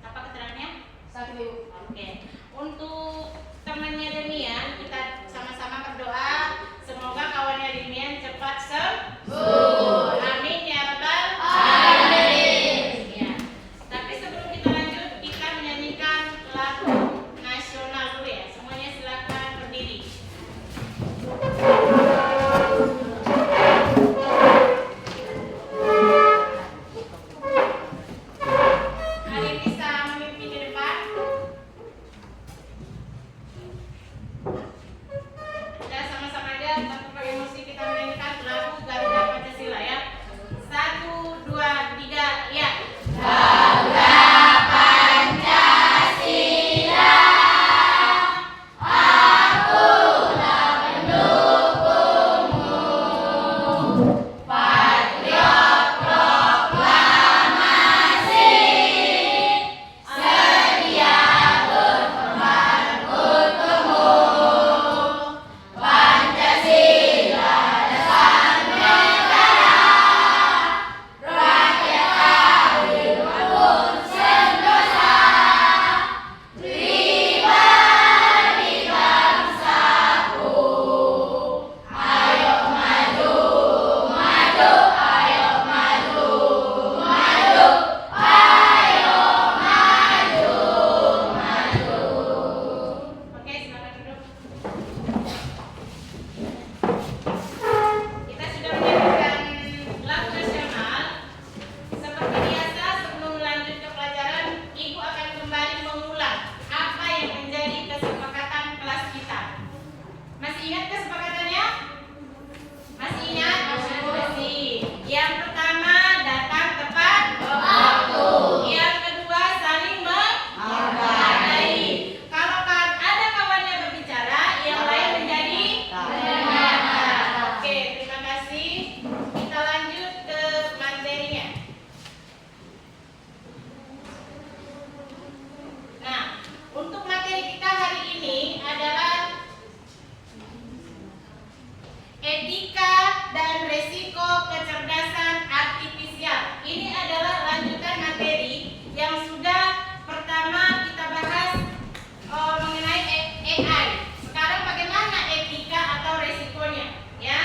Apa keterangannya? Satu. Oke. Untuk temannya Demian, kita sama-sama berdoa semoga kawannya Demian cepat sembuh. Amin ya rabbal alamin. Ya. Tapi sebelum kita lanjut, kita menyanyikan lagu nasional dulu ya. Semuanya silakan berdiri. Hari bisa memimpin di depan. Ya sama-sama aja, tanpa pakai musik kita menyanyikan lagu Garuda Pancasila ya. 1, 2, 3, ya. Garuda Pancasila, akulah pendukungmu. Patriot proklamasi, sedia berkorban untukmu. Pancasila dasar negara, rakyat adil makmur sentosa, pribadi bangsaku. Ayo maju, maju, ayo maju, maju, ayo maju, maju. Oke, silakan duduk. Kita sudah menyanyikan lagu nasional. Seperti biasa, sebelum lanjut ke pelajaran, Ibu akan kembali mengulang apa yang menjadi kesepakatan kelas kita. Masih ingat kesepakatannya? Masih ingat? Masih. Yang pertama, datang tepat waktu. Yang kedua, saling menghargai. Kalau ada kawannya berbicara, yang lain menjadi pendengar. Oke, terima kasih. Kita lanjut ke materinya. Nah, untuk materi kita hari ini adalah etika dan resiko kecerdasan artifisial. Ini adalah lanjutan materi yang sudah pertama kita bahas mengenai AI. Sekarang bagaimana etika atau resikonya, ya?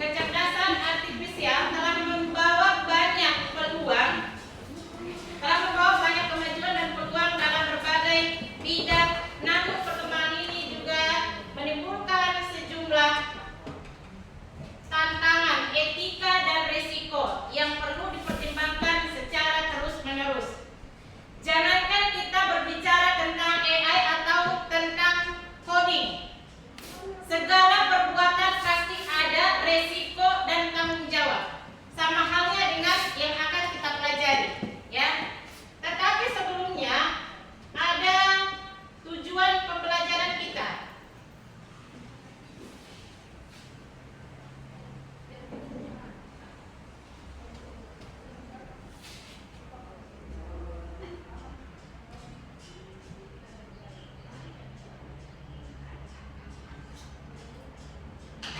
Kecerdasan artifisial telah membawa banyak peluang, telah membawa banyak kemajuan dan peluang dalam berbagai bidang. Namun perkembangan ini juga menimbulkan sejumlah tantangan etika dan risiko yang perlu dipertimbangkan secara terus-menerus. Jangankan kita berbicara tentang AI atau tentang coding, segala perbuatan pasti ada resiko dan tanggung jawab. Sama halnya dengan yang akan kita pelajari, ya. Tetapi sebelumnya ada tujuan pembelajaran kita.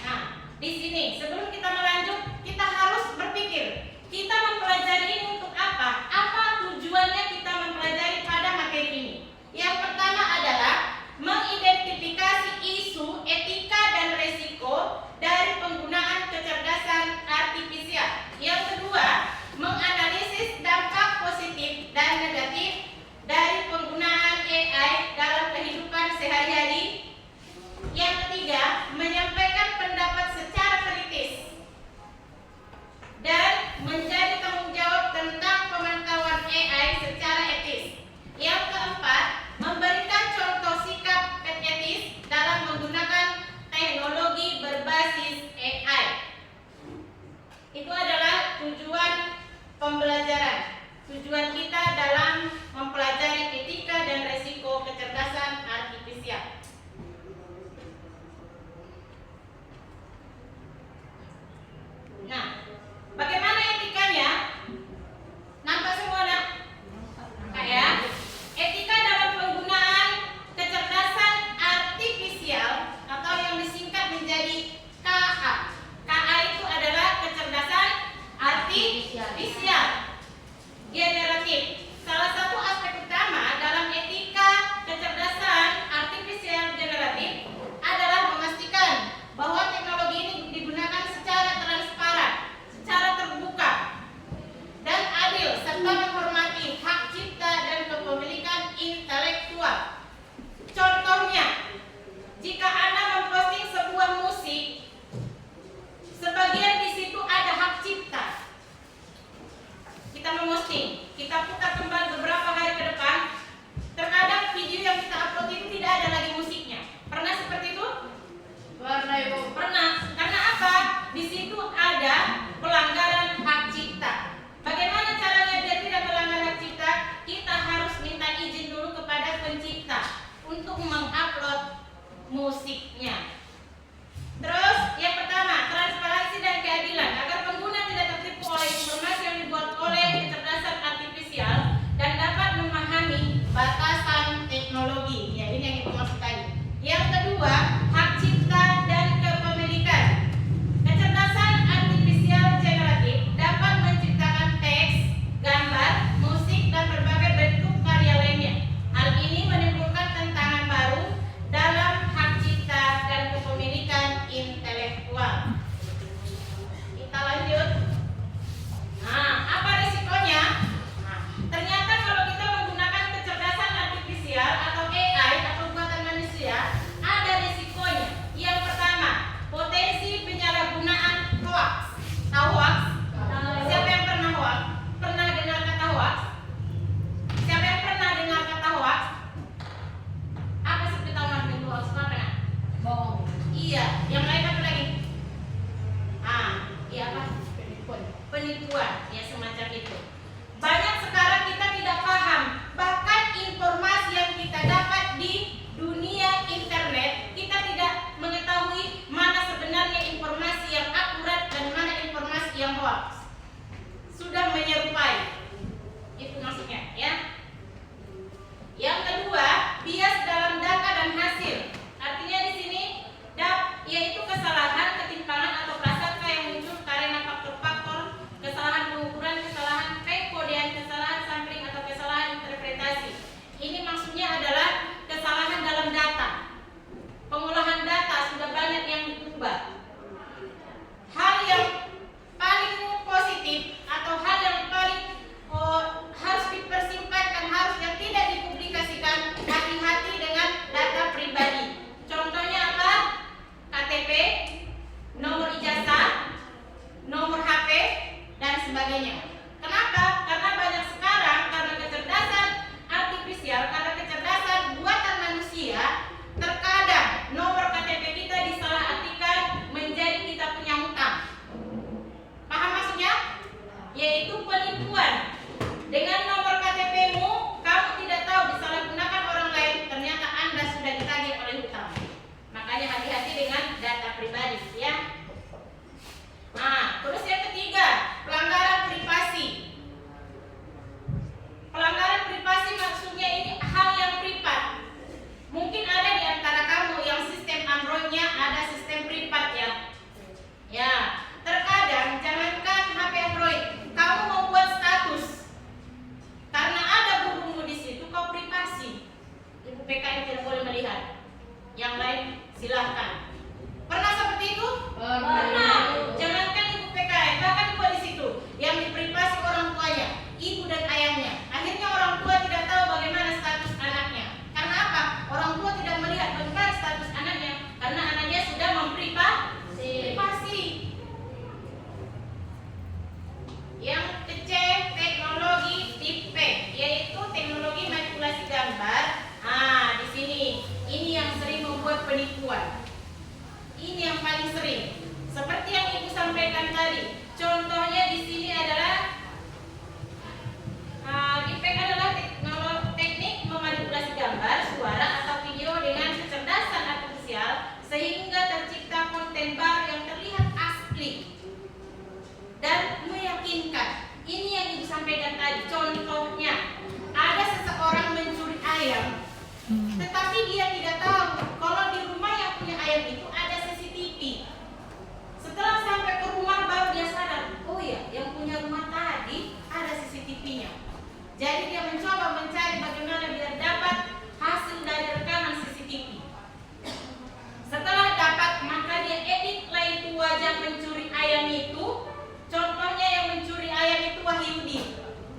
Nah, di sini sebelum kita melanjut, kita harus berpikir, kita mempelajari ini untuk apa? Apa tujuannya kita mempelajari pada materi ini? Yang pertama adalah mengidentifikasi isu etika dan resiko dari penggunaan kecerdasan artifisial. Yang kedua, menganalisis dampak positif dan negatif dari penggunaan AI dalam kehidupan sehari-hari. Yang ketiga, menyampaikan pendapat secara kritis musiknya. Terus yang pertama, transparansi dan keadilan agar pengguna tidak tertipu oleh informasi yang dibuat oleh kecerdasan artifisial dan dapat memahami batasan teknologi. Ya, ini yang kita maksud tadi. Yang kedua, hak cipta dan kepemilikan. Kecerdasan artifisial generatif dapat menciptakan teks, gambar, musik, dan berbagai bentuk karya lainnya. Hal ini menimbulkan tantangan baru dalam hak cipta dan kepemilikan intelektual. Kita lanjut. Nah, apa risikonya? Nah, ternyata kalau kita menggunakan kecerdasan artifisial atau AI atau buatan manusia, ada risikonya. Yang pertama, potensi penyalahgunaan hoax. Tahu hoax? Siapa yang pernah hoax? Pernah dengar kata hoax? Siapa yang pernah dengar kata hoax? Apa sih kita ngerti hoax? Apa pernah? Bohong. Iya, yang lain apa lagi? Iya apa? Penipuan, ya semacam itu. Banyak sekarang kita tidak paham, bahkan informasi yang kita dapat di dunia internet, kita tidak mengetahui mana sebenarnya informasi yang akurat dan mana informasi yang hoax. Sudah menyerupai. Itu maksudnya, ya. Yang kedua, bias dalam data dan hasil. Artinya di sini yaitu kesalahan, ketimpangan atau prasangka yang muncul karena faktor-faktor kesalahan pengukuran, kesalahan pengkodean, kesalahan sampling atau kesalahan interpretasi. Ini maksudnya adalah kesalahan dalam data. Pengolahan data sudah banyak yang diubah. Hal yang paling positif atau hal yang paling harus dipersimpatkan, harus yang tidak dipublikasikan, hati-hati dengan data pribadi. Contohnya apa? KTP, nomor ijazah, nomor HP, dan sebagainya. Kenapa? Karena banyak sekarang, karena kecerdasan artifisial, karena kecerdasan buatan manusia, terkadang nomor KTP kita disalahartikan menjadi kita punya hutang. Paham maksudnya? Yaitu penipuan. Dengan nomor KTP-mu, kamu tidak tahu disalahgunakan orang lain, ternyata Anda sudah ditagih oleh hutang. Makanya hati-hati dengan data pribadi, ya. Nah, terus yang ketiga, pelanggaran privasi. Pelanggaran privasi maksudnya ini hal yang privat. Mungkin ada di antara kamu yang sistem Android-nya ada sistem privat, ya. Ya, terkadang jangankan HP Android, kamu membuat status karena ada burungmu di situ, kau privasi. Ibu PKM tidak boleh melihat. Yang lain silahkan. Pernah seperti itu? Pernah. Jangankan ibu PKM, bahkan ibu di situ yang diprivasi orang tuanya, ibu dan ayahnya. Akhirnya orang tua tidak tahu bagaimana status anaknya. Karena apa? Orang tua tidak melihat bagaimana status anaknya, karena anaknya sudah memprivasi. Yang kecil, teknologi deepfake, yaitu teknologi manipulasi gambar. Di sini ini yang sering membuat penipuan. Ini yang paling sering. Seperti yang Ibu sampaikan tadi. Contohnya di sini adalah deepfake adalah teknik memanipulasi gambar, suara atau video dengan kecerdasan artifisial sehingga tercipta konten baru yang terlihat asli dan meyakinkan. Ini yang Ibu sampaikan tadi. Contohnya, ada seseorang mencuri ayam, tetapi dia tidak tahu kalau di rumah yang punya ayam itu ada CCTV. Setelah sampai ke rumah baru dia sadar, oh iya, yang punya rumah tadi ada CCTV-nya. Jadi dia mencoba mencari bagaimana biar dapat hasil dari rekaman CCTV. Setelah dapat, maka dia editlah itu wajah mencuri ayam itu. Contohnya yang mencuri ayam itu Wahyudi.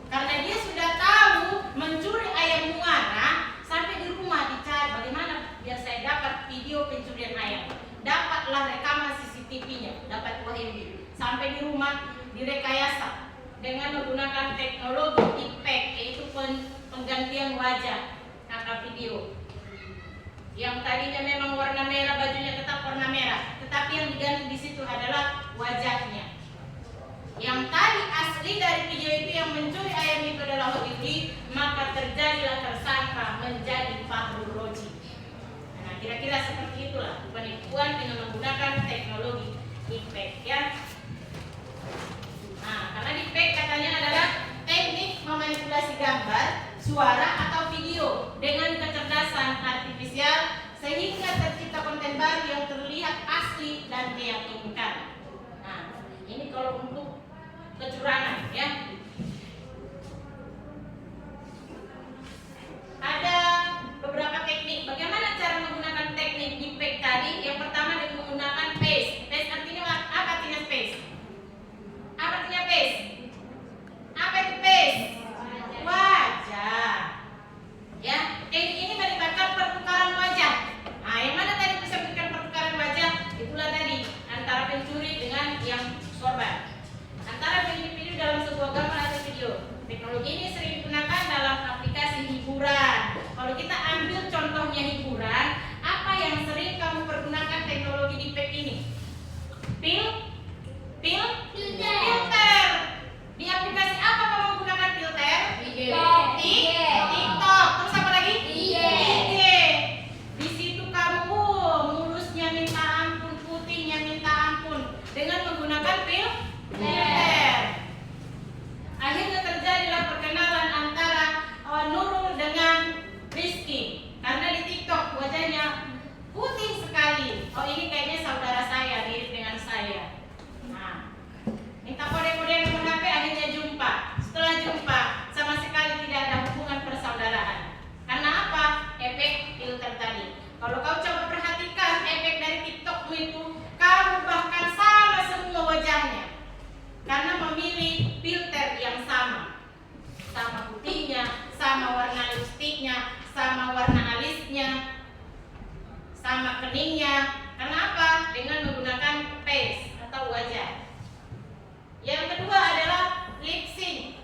Karena dia sudah tahu mencuri ayam muara, sampai di rumah dicari bagaimana biar saya dapat video pencurian ayam. Dapatlah rekaman CCTV-nya, dapat Wahyudi. Sampai di rumah direkayasa dengan menggunakan teknologi deepfake, yaitu penggantian wajah kakak video. Yang tadinya memang warna merah, bajunya tetap warna merah, tetapi yang diganti di situ adalah wajahnya. Yang tadi asli dari video itu yang mencuri ayam itu adalah Wahyudi, maka terjadilah tersangka menjadi Fahrul Roji. Nah, kira-kira seperti itulah penipuan dengan menggunakan teknologi deepfake ya. Nah, karena deepfake katanya adalah teknik memanipulasi gambar, suara atau video dengan kecerdasan artifisial sehingga tercipta konten baru yang terlihat asli dan meyakinkan. Nah, ini kalau untuk kecurangan ya. Ada beberapa teknik. Bagaimana cara menggunakan teknik deepfake tadi? Yang pertama dengan menggunakan face. Face artinya apa? Artinya face. Apa artinya face? Apa itu face? Wajah. Ya, teknik ini melibatkan pertukaran wajah. Nah, yang mana tadi bisa berikan pertukaran wajah? Itulah tadi antara pencuri dengan yang korban. Antara individu dalam sebuah gambar atau video. Teknologi ini sering digunakan dalam aplikasi hiburan. Kalau kita ambil contohnya hiburan, apa yang sering kamu pergunakan teknologi deepfake ini? Filter. Di aplikasi apa kamu menggunakan filter? TikTok. Terus apa lagi? IG. Di situ kamu mulusnya minta ampun, putihnya minta ampun dengan menggunakan filter. Akhirnya terjadilah perkenalan antara Nurul dengan Rizky karena di TikTok wajahnya putih sekali. Oh, ini kayaknya saudara saya, mirip dengan saya. Nah, minta kode-kode nomor HP, akhirnya jumpa. Setelah jumpa, sama sekali tidak ada hubungan persaudaraan. Karena apa? Efek filter tadi. Kalau kau coba perhatikan efek dari TikTok itu, kamu bahkan sama semua wajahnya. Karena memilih filter yang sama putihnya, sama warna lipstiknya, sama warna alisnya, sama keningnya. Kenapa? Dengan menggunakan face atau wajah. Yang kedua adalah lip sync.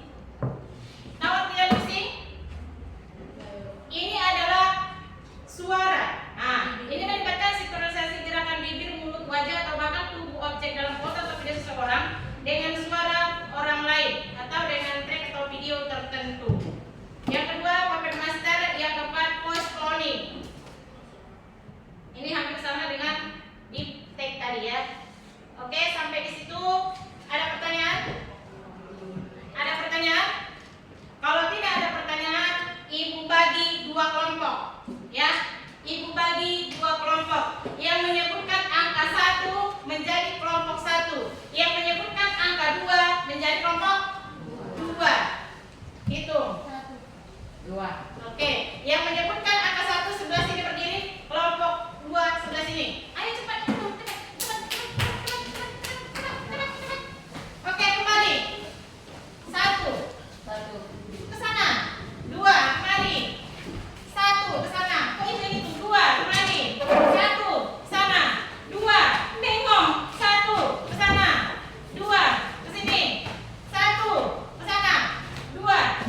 Tahu artinya lip sync? Ini adalah suara. Nah, ini melibatkan sinkronisasi gerakan bibir, mulut, wajah atau bahkan tubuh objek dalam foto atau video seseorang dengan suara orang lain atau dengan track atau video tertentu. Yang kedua, puppet master. Yang keempat, voice cloning. Ini hampir sama dengan deepfake tadi ya. Oke, sampai di situ ada pertanyaan? Ada pertanyaan? Kalau tidak ada pertanyaan, Ibu bagi dua kelompok ya. Ibu bagi dua kelompok. Yang menyebutkan angka 1 menjadi kelompok 1. Yang menyebutkan angka 2 menjadi kelompok 2. Hitung. 2. Oke. Yang menyebutkan angka 1 sebelah sini berdiri, kelompok 2 sebelah sini. Ayo cepat. Oke, kembali. 1. Ke sana. 2, kembali. 1 ke sana. Kok ini itu 2, kembali. 1 ke sana. 2, bengong. 1 ke sana. 2 ke sini. 1 ke sana. 2 1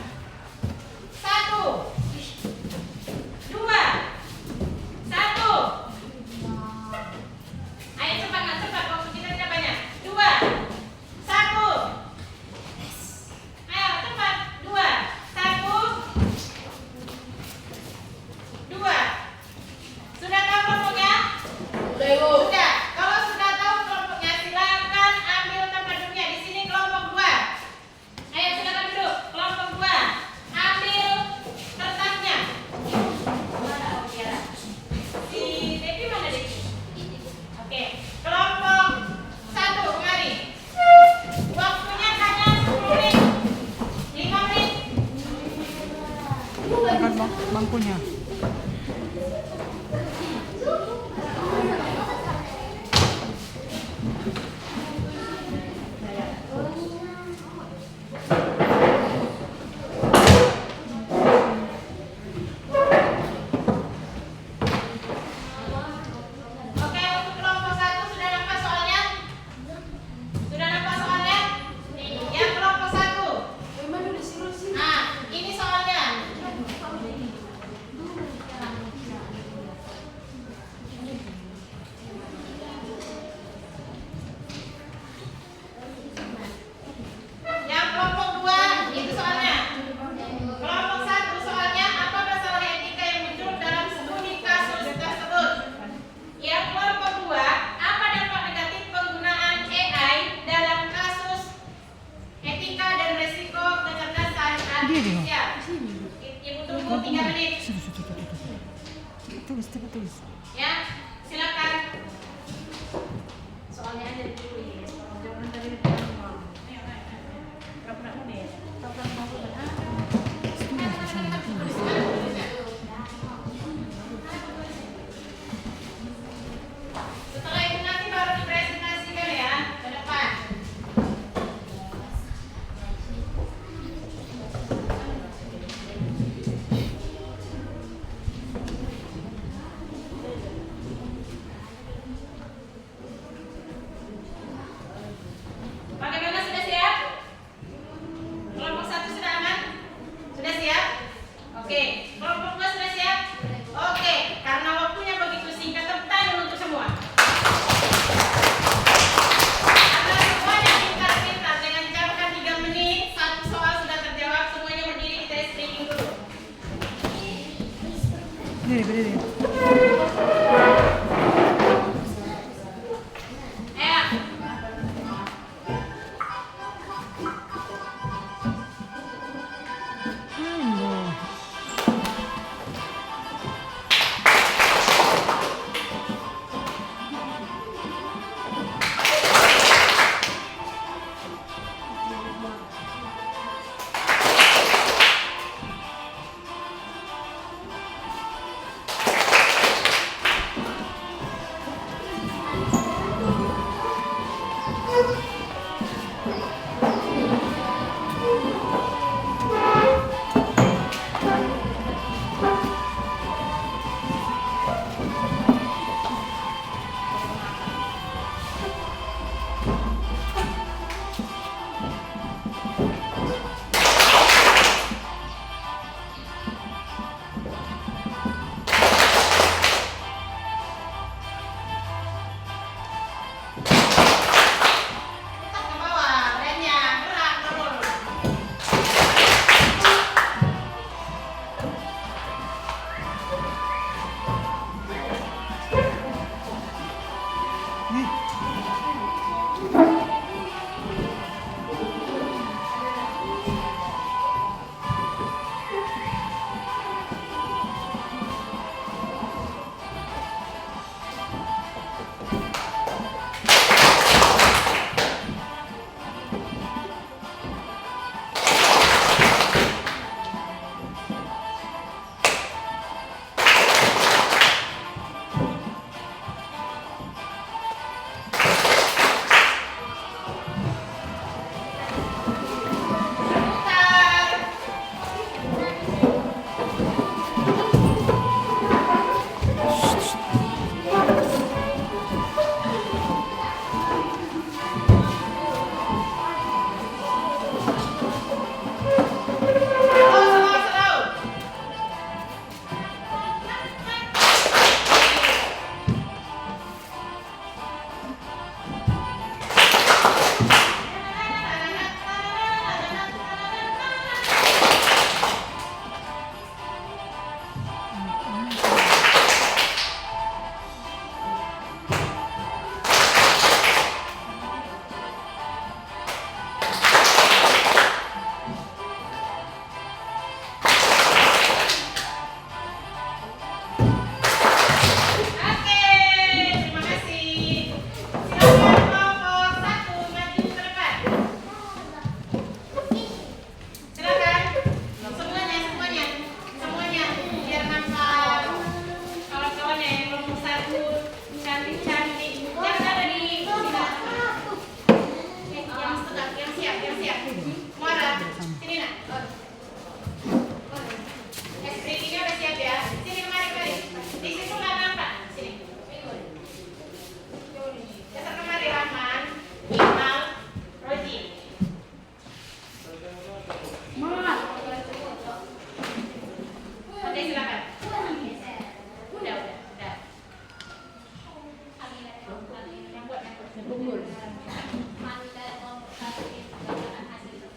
Mandat kelompok 1 itu berdasarkan hasil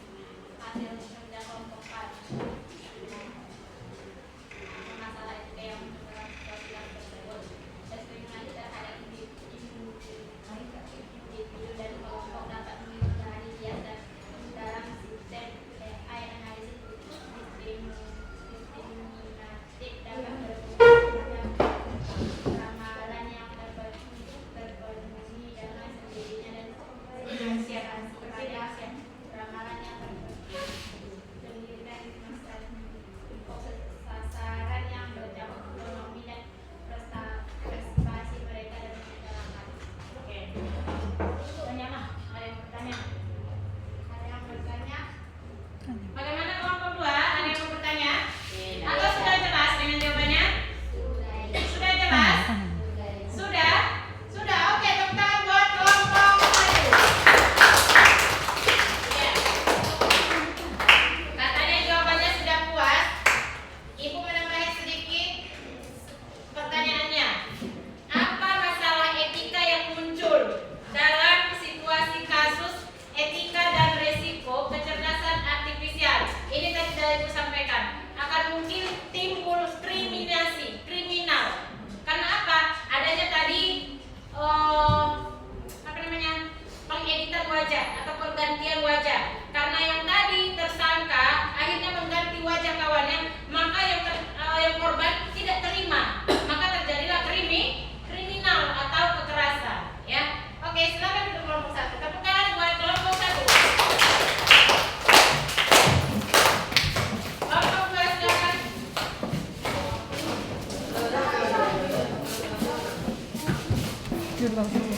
kerja kelompok 4. Masalah itu kayak dalam sosial tersebut diskriminasi terhadap individu dan kelompok dapat menjadi bias dalam sistem AI analisis diskriminatif dapat ramalan yang terpenuhi dengan sendirinya dan ramalan yang terdiri dari sasaran yang berjauh ekonomi dan prestasi mereka dan masyarakat. Oke. Tanya mah, ada yang bertanya? Ada yang bertanya? Bagaimana kelompok 2? Ada yang mau bertanya? Atau sudah jelas dengan jawabannya? Sudah jelas? Sudah? Sudah. Oke, tepuk tangan buat kelompok 1. Ya. Katanya jawabannya sudah puas. Ibu menambahi sedikit pertanyaannya. Apa masalah etika yang muncul dalam situasi kasus etika dan resiko kecerdasan artifisial? Ini tadi sudah Ibu sampaikan. Akan mungkin timbul kriminal. Karena apa? Adanya tadi pengeditan wajah atau pergantian wajah. Karena yang tadi tersangka akhirnya mengganti wajah kawannya, maka yang korban tidak terima, maka terjadilah kriminal atau kekerasan. Ya, oke, silakan untuk kelompok 1. Tepuk tangan buat kelompok 1. Kelompok 2 silakan. Silakan.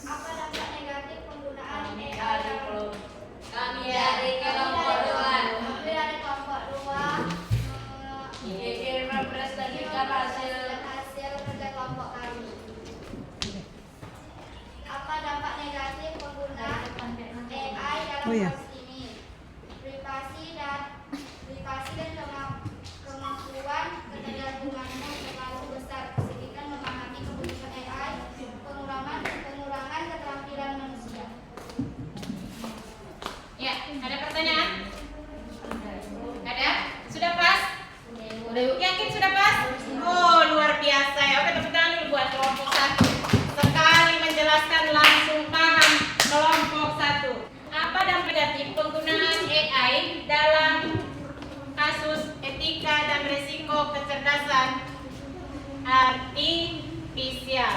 Apa dampak negatif penggunaan AI dalam Kami dari kelompok 2 Kami dari kelompok 2 ingin mempresentasikan hasil kerja kelompok kami. Apa dampak negatif penggunaan AI dalam proses ini? Privasi dan kemampuan ketergantungannya terlalu besar, kesulitan memahami kebutuhan AI, pengurangan keterampilan manusia. Ya, ada pertanyaan? Ada? Sudah pas? Yakin sudah pas? Oh, luar biasa ya. Oke, tepuk tangan dulu buat kelompok 1. Sekali menjelaskan langsung paham kelompok 1. Apa dampak negatif penggunaan AI dalam kasus etika dan risiko kecerdasan artifisial?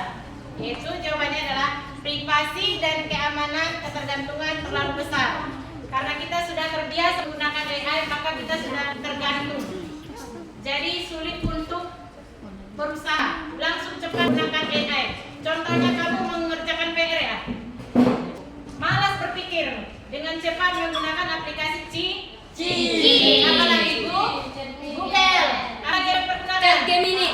Yaitu jawabannya adalah privasi dan keamanan ketergantungan terlalu besar. Karena kita sudah terbiasa menggunakan AI, maka kita sudah tergantung. Jadi sulit untuk berusaha langsung cepat menggunakan AI. Contohnya kamu mengerjakan PR ya, malas berpikir, dengan cepat menggunakan aplikasi apalagi Google, apa yang pergunakan? Gemini.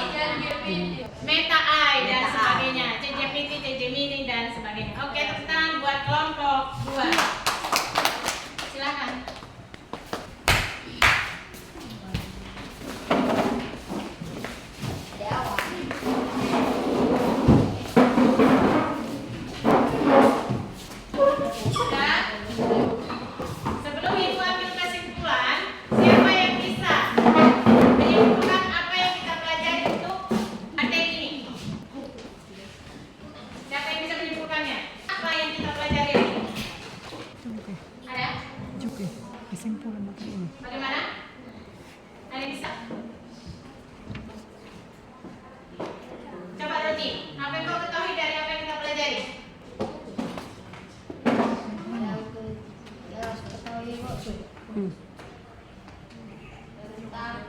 Meta AI dan sebagainya, ChatGPT, Gemini dan sebagainya. Oke, tepuk tangan buat kelompok 2. Silakan. Sudah? Sebelum Ibu ambil kesimpulan, siapa yang bisa menyimpulkan apa yang kita pelajari untuk materi ini? Siapa yang bisa menyimpulkannya? Apa yang kita pelajari ini? Ada? Kesimpulan materi ini. Bagaimana? Ada yang bisa? Coba Roti, apa yang kau ketahui dari apa yang kita pelajari? Tentang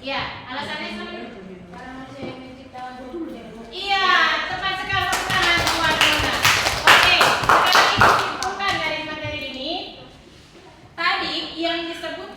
Ya, alasannya sama. Iya, tepat sekali tangan teman-teman. Oke, sekarang kita simpulkan dari materi ini. Tadi yang disebut